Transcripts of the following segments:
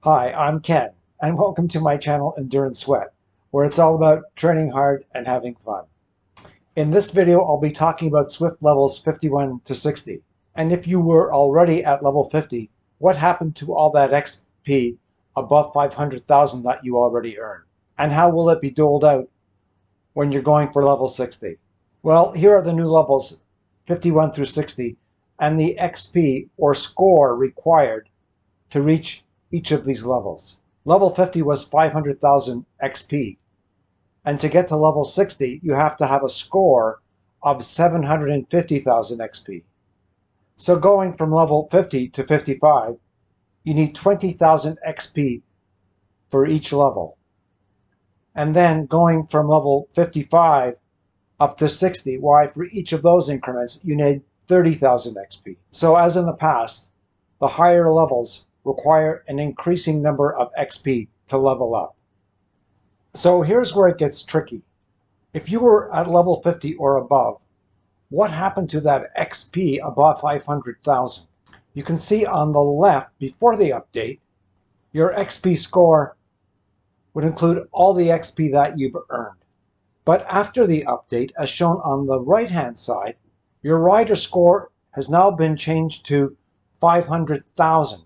Hi, I'm Ken, and welcome to my channel Endurance Sweat, where it's all about training hard and having fun. In this video, I'll be talking about Zwift levels 51 to 60. And if you were already at level 50, what happened to all that XP above 500,000 that you already earned? And how will it be doled out when you're going for level 60? Well, here are the new levels 51 through 60 and the XP or score required to reach each of these levels. Level 50 was 500,000 XP, and to get to level 60, you have to have a score of 750,000 XP. So going from level 50 to 55, you need 20,000 XP for each level. And then going from level 55 up to 60, why for each of those increments, you need 30,000 XP. So as in the past, the higher levels require an increasing number of XP to level up. So here's where it gets tricky. If you were at level 50 or above, what happened to that XP above 500,000? You can see on the left, before the update, your XP score would include all the XP that you've earned. But after the update, as shown on the right-hand side, your rider score has now been changed to 500,000.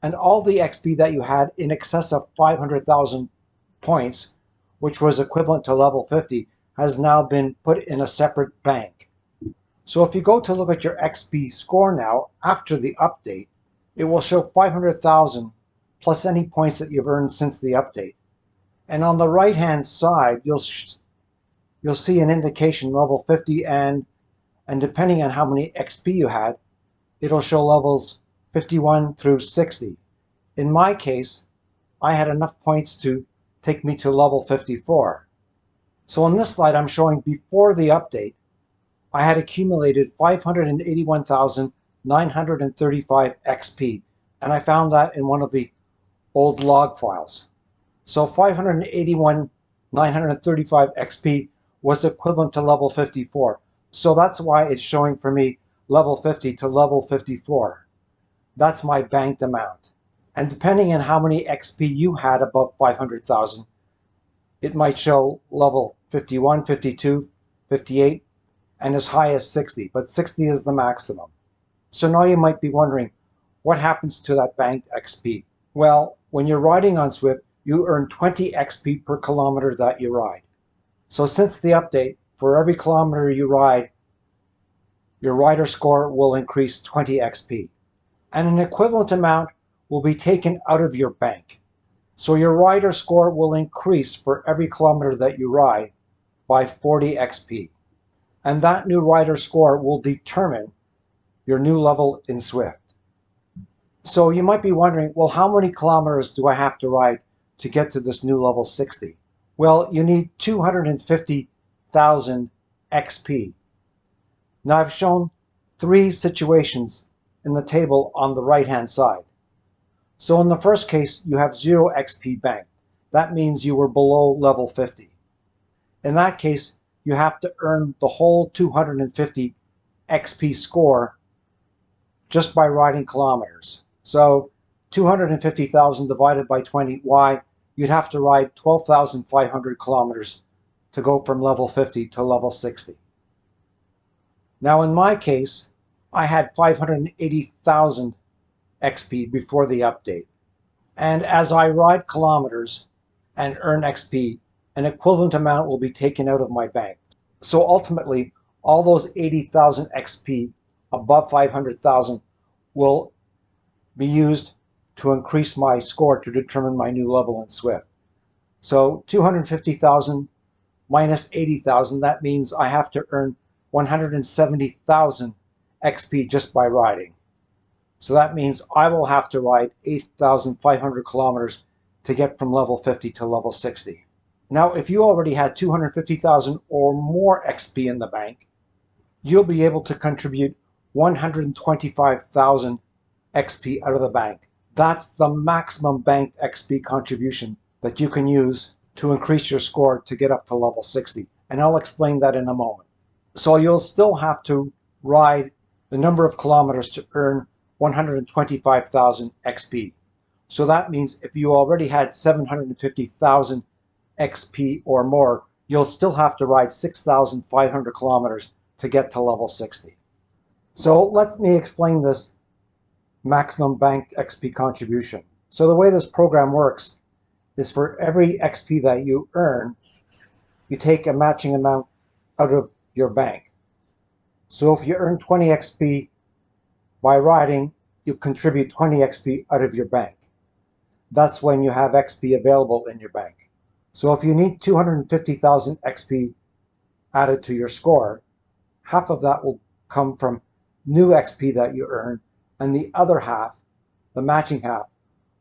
And all the XP that you had in excess of 500,000 points, which was equivalent to level 50, has now been put in a separate bank. So if you go to look at your XP score now, after the update, it will show 500,000 plus any points that you've earned since the update. And on the right-hand side, you'll see an indication level 50 and depending on how many XP you had, it'll show levels 51 through 60. In my case, I had enough points to take me to level 54. So on this slide, I'm showing before the update, I had accumulated 581,935 XP, and I found that in one of the old log files. So 581,935 XP was equivalent to level 54. So that's why it's showing for me level 50 to level 54. That's my banked amount. And depending on how many XP you had above 500,000, it might show level 51, 52, 58, and as high as 60, but 60 is the maximum. So now you might be wondering, what happens to that banked XP? Well, when you're riding on Zwift, you earn 20 XP per kilometer that you ride. So since the update, for every kilometer you ride, your rider score will increase 20 XP. And an equivalent amount will be taken out of your bank. So your rider score will increase for every kilometer that you ride by 40 XP. And that new rider score will determine your new level in Zwift. So you might be wondering, well, how many kilometers do I have to ride to get to this new level 60? Well, you need 250,000 XP. Now I've shown three situations in the table on the right-hand side. So in the first case, you have 0 XP banked. That means you were below level 50. In that case, you have to earn the whole 250 XP score just by riding kilometers. So 250,000 divided by 20, why? You'd have to ride 12,500 kilometers to go from level 50 to level 60. Now in my case, I had 580,000 XP before the update. And as I ride kilometers and earn XP, an equivalent amount will be taken out of my bank. So ultimately, all those 80,000 XP above 500,000 will be used to increase my score to determine my new level in Zwift. So 250,000 minus 80,000, that means I have to earn 170,000 XP just by riding. So that means I will have to ride 8,500 kilometers to get from level 50 to level 60. Now, if you already had 250,000 or more XP in the bank, you'll be able to contribute 125,000 XP out of the bank. That's the maximum banked XP contribution that you can use to increase your score to get up to level 60. And I'll explain that in a moment. So you'll still have to ride the number of kilometers to earn 125,000 XP. So that means if you already had 750,000 XP or more, you'll still have to ride 6,500 kilometers to get to level 60. So let me explain this maximum bank XP contribution. So the way this program works is for every XP that you earn, you take a matching amount out of your bank. So if you earn 20 XP by riding, you contribute 20 XP out of your bank. That's when you have XP available in your bank. So if you need 250,000 XP added to your score, half of that will come from new XP that you earn, and the other half, the matching half,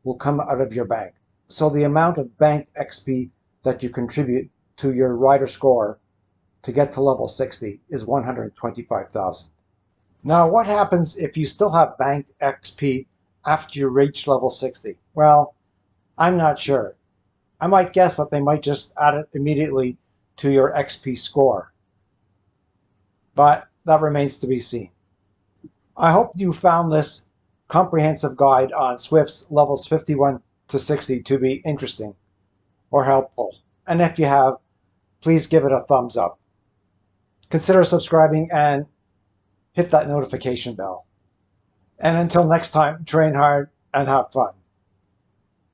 will come out of your bank. So the amount of bank XP that you contribute to your rider score to get to level 60 is 125,000. Now, what happens if you still have banked XP after you reach level 60? Well, I'm not sure. I might guess that they might just add it immediately to your XP score, but that remains to be seen. I hope you found this comprehensive guide on Zwift's levels 51 to 60 to be interesting or helpful. And if you have, please give it a thumbs up. Consider subscribing and hit that notification bell. And until next time, train hard and have fun.